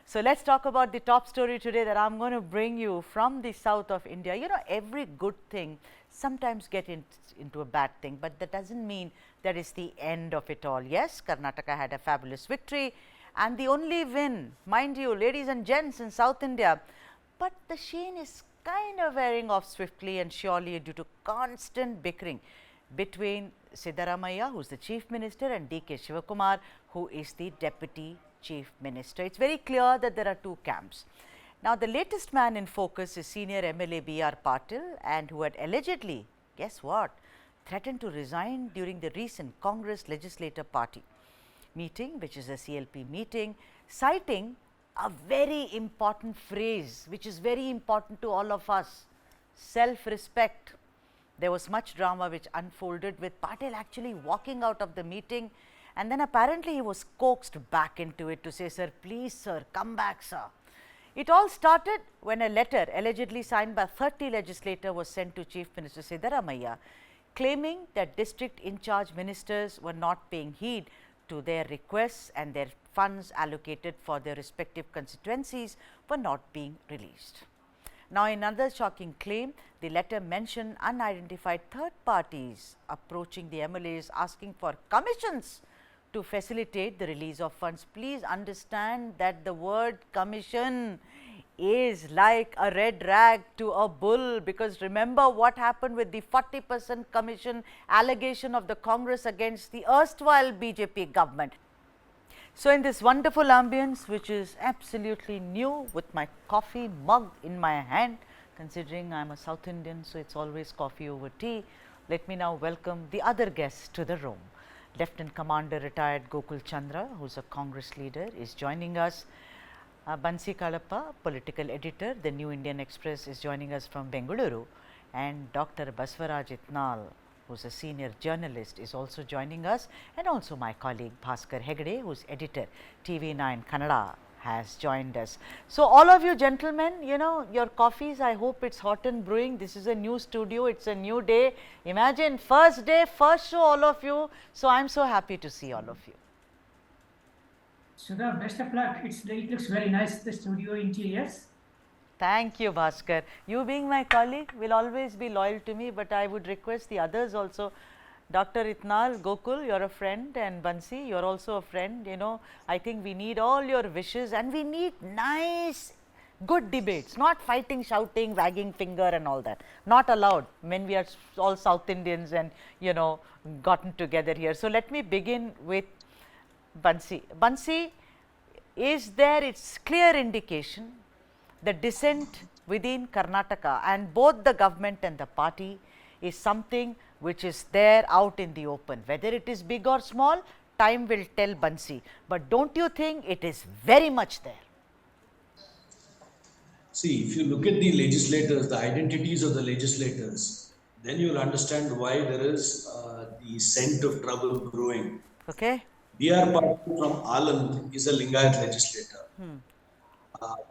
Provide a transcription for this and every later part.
So let's talk about the top story today that I'm going to bring you from the south of India. You know, every good thing sometimes gets into a bad thing, but that doesn't mean that is the end of it all. Yes, Karnataka had a fabulous victory and the only win, mind you, ladies and gents, in South India. But the sheen is kind of wearing off swiftly and surely due to constant bickering between Siddaramaiah, who is the Chief Minister, and D.K. Shivakumar, who is the Deputy Chief Minister. It's very clear that there are two camps. Now, the latest man in focus is senior MLA B.R. Patil, and who had allegedly, guess what, threatened to resign during the recent Congress Legislative Party meeting, which is a CLP meeting, citing a very important phrase, which is very important to all of us: self-respect. There was much drama which unfolded with Patil actually walking out of the meeting, and then apparently he was coaxed back into it to say, "Sir, please sir, come back sir." It all started when a letter allegedly signed by 30 legislators was sent to Chief Minister Siddaramaiah, claiming that district in charge ministers were not paying heed to their requests and their funds allocated for their respective constituencies were not being released. Now, in another shocking claim, the letter mentioned unidentified third parties approaching the MLAs asking for commissions to facilitate the release of funds. Please understand that the word commission is like a red rag to a bull, because remember what happened with the 40% commission allegation of the Congress against the erstwhile BJP government. So, in this wonderful ambience, which is absolutely new, with my coffee mug in my hand, considering I am a South Indian, so it is always coffee over tea, let me now welcome the other guests to the room. Lieutenant Commander retired Gokul Chandra, who is a Congress leader, is joining us. Bansy Kalappa, political editor, the New Indian Express, is joining us from Bengaluru, and Dr. Basavaraj Itnal, who is a senior journalist, is also joining us, and also my colleague Bhaskar Hegde, who is editor TV9 Kannada, has joined us. So, all of you gentlemen, you know, your coffees, I hope it's hot and brewing. This is a new studio, it's a new day. Imagine, first day, first show, all of you. So, I'm so happy to see all of you. Sudha, best of luck. It looks very nice, the studio interiors. Thank you, Bhaskar. You being my colleague will always be loyal to me, but I would request the others also. Dr. Itnal, Gokul, you are a friend, and Bansy, you are also a friend. You know, I think we need all your wishes, and we need nice, good debates, not fighting, shouting, wagging finger and all that. Not allowed when we are all South Indians and, you know, gotten together here. So, let me begin with Bansy. Bansy, is there its clear indication the dissent within Karnataka and both the government and the party is something which is there out in the open, whether it is big or small, time will tell, Bansy, but don't you think it is very much there? See, if you look at the legislators, the identities of the legislators, then you will understand why there is the scent of trouble brewing. Okay. B.R. Patil from Aland is a Lingayat legislator.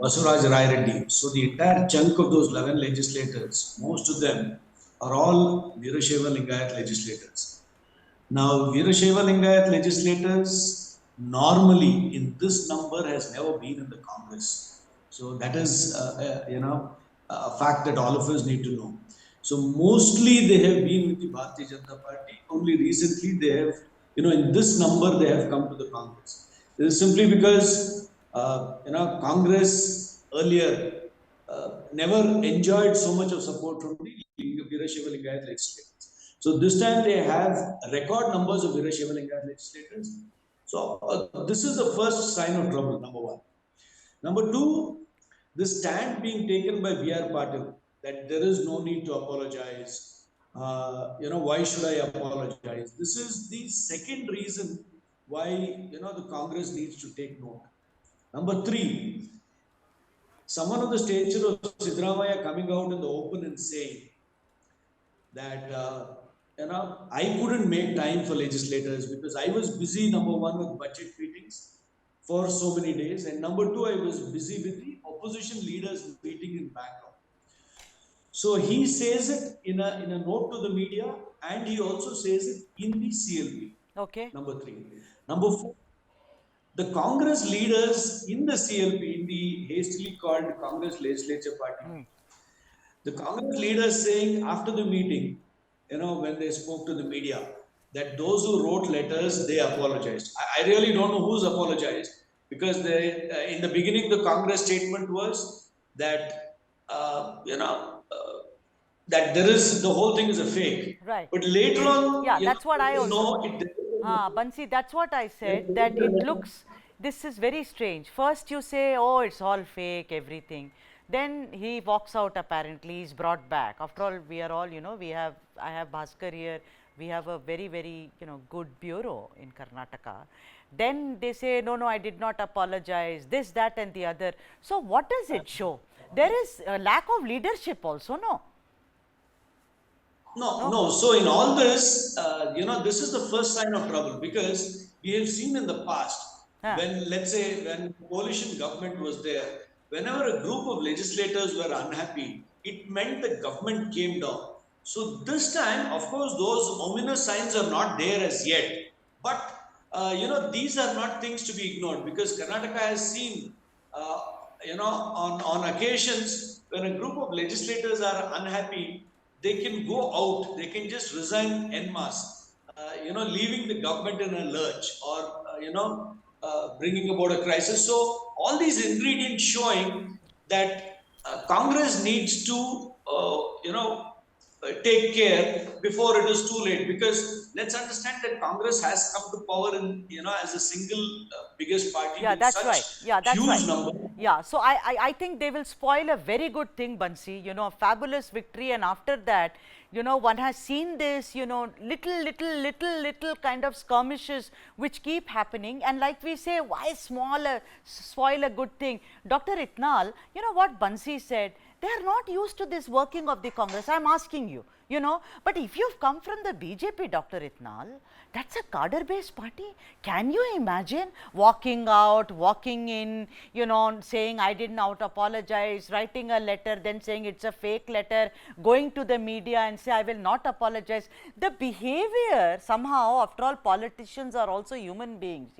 Basavaraj Itnal. So the entire chunk of those 11 legislators, most of them are all Veerashaiva Lingayat legislators. Now, Veerashaiva Lingayat legislators normally in this number has never been in the Congress. So that is, a fact that all of us need to know. So mostly they have been with the Bharatiya Janata Party. Only recently they have, in this number they have come to the Congress. This is simply because, Congress earlier never enjoyed so much of support from the Veerashaiva Lingayat legislators. So this time they have record numbers of Veerashaiva Lingayat legislators. So this is the first sign of trouble, number one. Number two, the stand being taken by B.R. Patil that there is no need to apologize. Why should I apologize? This is the second reason why, the Congress needs to take note. Number three, someone of the stature of Siddaramaiah coming out in the open and saying that, I couldn't make time for legislators because I was busy, number one, with budget meetings for so many days, and number two, I was busy with the opposition leaders meeting in Bangalore. So he says it in a note to the media, and he also says it in the CLP. Okay. Number three. Number four, the Congress leaders in the CLP, in the hastily called Congress Legislature Party, the Congress leaders saying after the meeting, when they spoke to the media, that those who wrote letters, they apologized. I really don't know who's apologized, because they, in the beginning, the Congress statement was that, that there is, the whole thing is a fake. Right. But later on, Yeah, that's what I also. it Bansy, that's what I said, that it looks, this is very strange. First you say, oh, it's all fake, everything. Then he walks out apparently, he's brought back. After all, we are all, I have Bhaskar here, we have a very, very, good bureau in Karnataka. Then they say, no, I did not apologize, this, that and the other. So what does it show? There is a lack of leadership also, no? No. So in all this, this is the first sign of trouble, because we have seen in the past, when, let's say, when coalition government was there, whenever a group of legislators were unhappy, it meant the government came down. So this time, of course, those ominous signs are not there as yet. But, these are not things to be ignored, because Karnataka has seen, on occasions, when a group of legislators are unhappy, they can go out, they can just resign en masse, leaving the government in a lurch, or, bringing about a crisis. So all these ingredients showing that Congress needs to, take care before it is too late, because let's understand that Congress has come to power in, as a single biggest party. Yeah, that's right. Yeah, that's huge right. number. Yeah, so I think they will spoil a very good thing, Bansy, a fabulous victory, and after that, one has seen this, little kind of skirmishes which keep happening, and like we say, why spoil a good thing? Dr. Itnal, what Bansy said, they are not used to this working of the Congress. I am asking you, but if you have come from the BJP, Dr. Itnal, that's a cadre-based party. Can you imagine walking out, walking in, saying I did not apologize, writing a letter, then saying it's a fake letter, going to the media and say I will not apologize. The behavior somehow, after all, politicians are also human beings,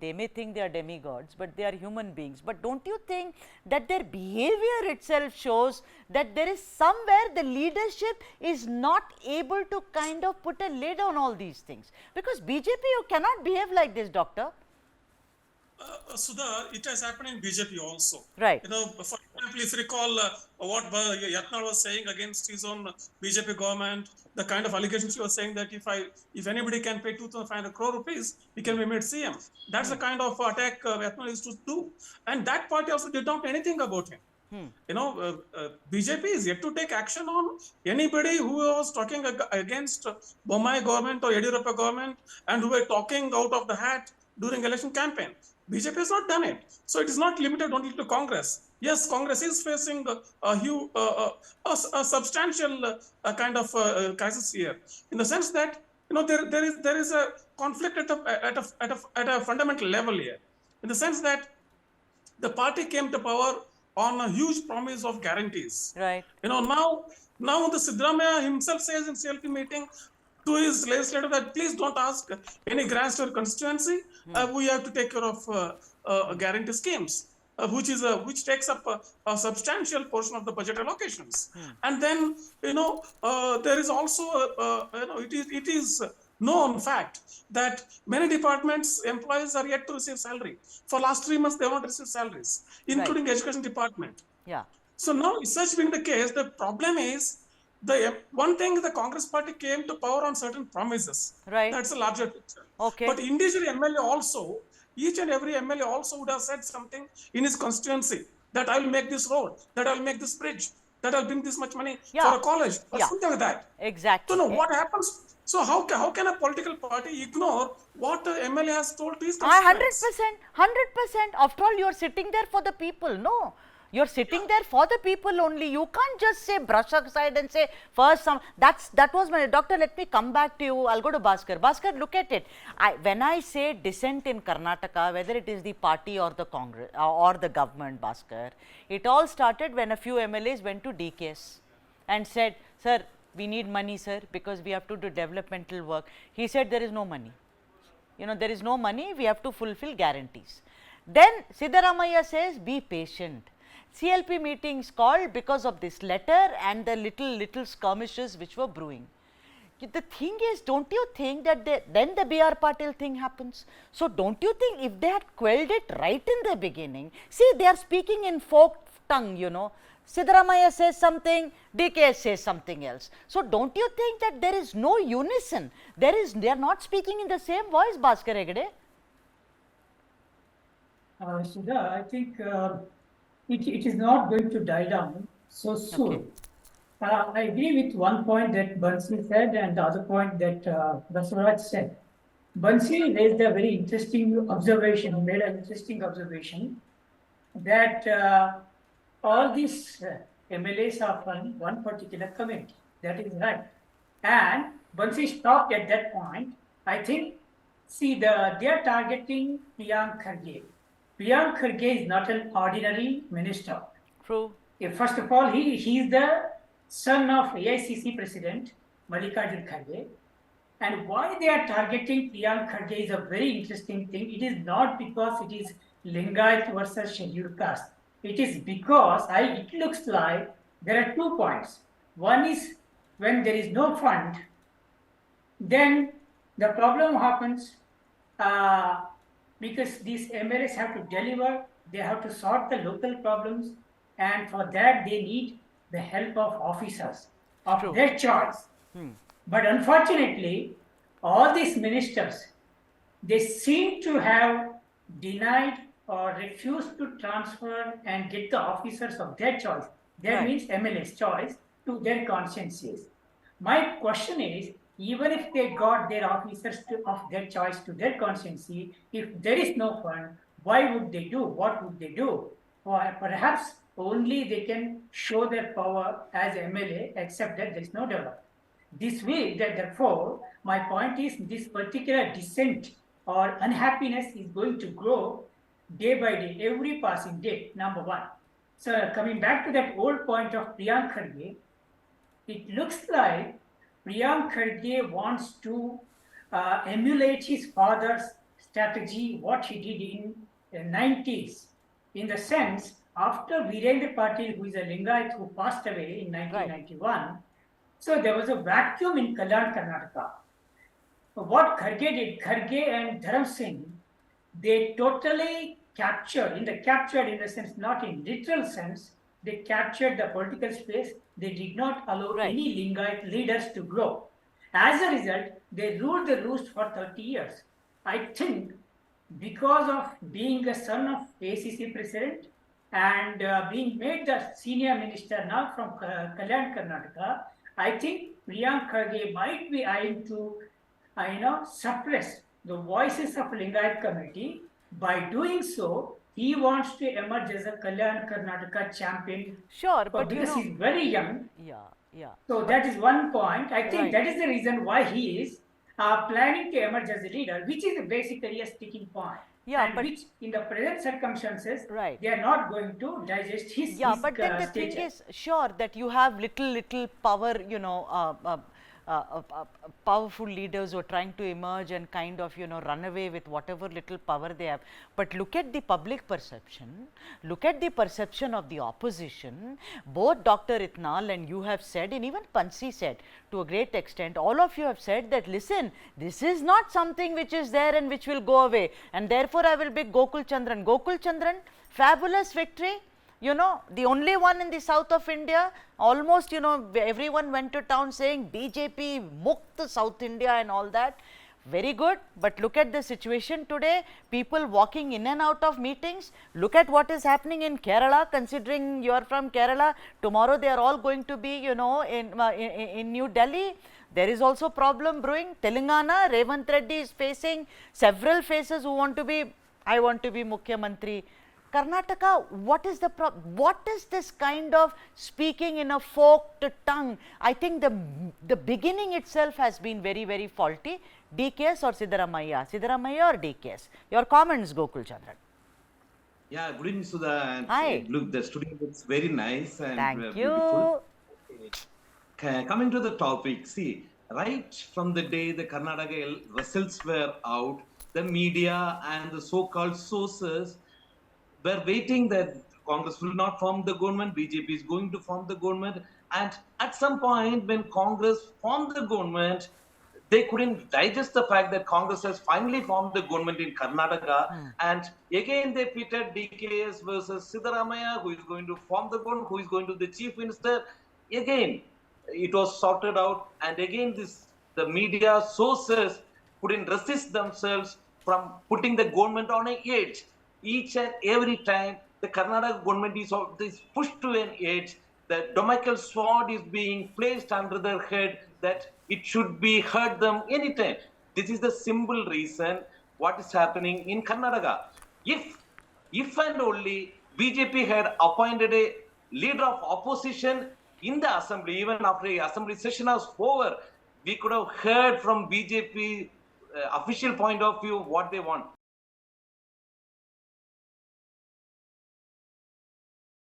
They may think they are demigods, but they are human beings. But don't you think that their behavior itself shows that there is somewhere the leadership is not able to kind of put a lid on all these things? Because BJP, you cannot behave like this, doctor. Sudha, it has happened in BJP also. Right. For example, if you recall what Yatnal was saying against his own BJP government, the kind of allegations he was saying that if anybody can pay 2,500 crore rupees, he can be made CM. That's the kind of attack Yatnal used to do. And that party also did not know anything about him. BJP is yet to take action on anybody who was talking against Bommai government or Yediyurappa government and who were talking out of the hat during election campaign. BJP has not done it. So it is not limited only to Congress. Yes, Congress is facing a substantial kind of crisis here, in the sense that there is a conflict at a fundamental level here, in the sense that the party came to power on a huge promise of guarantees. Right. Now the Siddaramaiah himself says in CLP meeting to his legislator that please don't ask any grants to your constituency. We have to take care of guarantee schemes, which takes up a substantial portion of the budget allocations. And then there is also it is known fact that many departments employees are yet to receive salary. For last 3 months they have not received salaries, including education department. Yeah. So now, such being the case, the problem is one thing, the Congress party came to power on certain promises. Right. That's a larger picture. Okay. But individual MLA also, each and every MLA also would have said something in his constituency, that I will make this road, that I will make this bridge, that I'll bring this much money for a college, or something like that. Exactly. So now what happens? So how can a political party ignore what the MLA has told to his constituents? 100%. After all, you are sitting there for the people. No. You're sitting there for the people only. You can't just say brush aside and say first some. That was my doctor. Let me come back to you. I'll go to Bhaskar. Bhaskar, look at it. When I say dissent in Karnataka, whether it is the party or the Congress or the government, Bhaskar, it all started when a few MLAs went to DKS and said, "Sir, we need money, sir, because we have to do developmental work." He said, "There is no money." You know, there is no money, we have to fulfill guarantees. Then Siddaramaiah says, be patient. CLP meetings called because of this letter and the little skirmishes which were brewing. The thing is, don't you think that then the B.R. Patil thing happens? So, don't you think if they had quelled it right in the beginning, see, they are speaking in folk tongue, you know. Siddaramaiah says something, DKS says something else. So, don't you think that there is no unison? They are not speaking in the same voice, Bhaskar Hegde? Sudha, I think it is not going to die down so soon. Okay. I agree with one point that Bansy said and the other point that Basavaraj said. Bansy raised a very interesting observation, made an interesting observation that all these MLAs are from one particular community. That is right. And Bansy stopped at that point. I think, see, they are targeting Priyank Kharge. Priyank Kharge is not an ordinary minister. True. First of all, he is the son of AICC President Mallikarjun Kharge. And why they are targeting Priyank Kharge is a very interesting thing. It is not because it is Lingayat versus scheduled caste. It is because it looks like there are 2 points. One is when there is no fund, then the problem happens because these MLAs have to deliver, they have to sort the local problems, and for that they need the help of officers of their choice. But unfortunately, all these ministers, they seem to have denied or refused to transfer and get the officers of their choice. That means MLA's choice to their consciences. My question is, even if they got their officers of their choice to their consciency, if there is no fund, why would they do? What would they do? Or perhaps only they can show their power as MLA, except that there is no development. This way, therefore, my point is this particular dissent or unhappiness is going to grow day by day, every passing day, number one. So coming back to that old point of Priyank Kharge, it looks like Priyank Kharge wants to emulate his father's strategy, what he did in the 90s, in the sense, after Virendra Patil, who is a Lingayat who passed away in 1991, so there was a vacuum in Kalyan, Karnataka. What Kharge did, Kharge and Dharam Singh, they totally captured in the sense, not in literal sense, they captured the political space. They did not allow any Lingayat leaders to grow. As a result, they ruled the roost for 30 years. I think because of being the son of ACC president and being made the senior minister now from Kalyan, Karnataka, I think Priyank Kharge might be eyeing to suppress the voices of Lingayat community. By doing so, he wants to emerge as a Kalyan Karnataka champion. Sure, but because he's very young. Yeah. So that is one point. I think that is the reason why he is planning to emerge as a leader, which is basically a sticking point. Yeah, and but which in the present circumstances, right, they are not going to digest his yeah, but then the thing is, sure, that you have little power, you know, powerful leaders who are trying to emerge and kind of, you know, run away with whatever little power they have. But look at the public perception, look at the perception of the opposition. Both Dr. Itnal and you have said, and even Bansy said to a great extent, all of you have said that, listen, this is not something which is there and which will go away, and therefore I will be Gokul Chandran. Gokul Chandran, fabulous victory. You know, the only one in the south of India, almost, you know, everyone went to town saying BJP Mukt South India and all that. Very good, but look at the situation today, people walking in and out of meetings. Look at what is happening in Kerala, considering you are from Kerala. Tomorrow they are all going to be, you know, in New Delhi. There is also problem brewing. Telangana, Revanth Reddy is facing several faces who want to be, I want to be Mukhyamantri. Karnataka, what is the what is this kind of speaking in a forked tongue? I think the beginning itself has been very faulty. DKS or Siddaramaiah? Siddaramaiah or DKS? Your comments, Gokul Chandra. Yeah, good evening, Sudha. And hi. Look, the studio looks very nice and thank beautiful. Coming to the topic, see, right from the day the Karnataka results were out, the media and the so-called sources were waiting that Congress will not form the government, BJP is going to form the government. And at some point, when Congress formed the government, they couldn't digest the fact that Congress has finally formed the government in Karnataka. And again, they pitted DKS versus Siddaramaiah, who is going to form the government, who is going to be the chief minister. Again, it was sorted out. And again, the media sources couldn't resist themselves from putting the government on an edge. Each and every time, the Karnataka government is pushed to an edge. The Damocles sword is being placed under their head that it should be heard them anytime. This is the simple reason what is happening in Karnataka. If and only BJP had appointed a leader of opposition in the assembly, even after the assembly session was over, we could have heard from BJP official point of view what they want.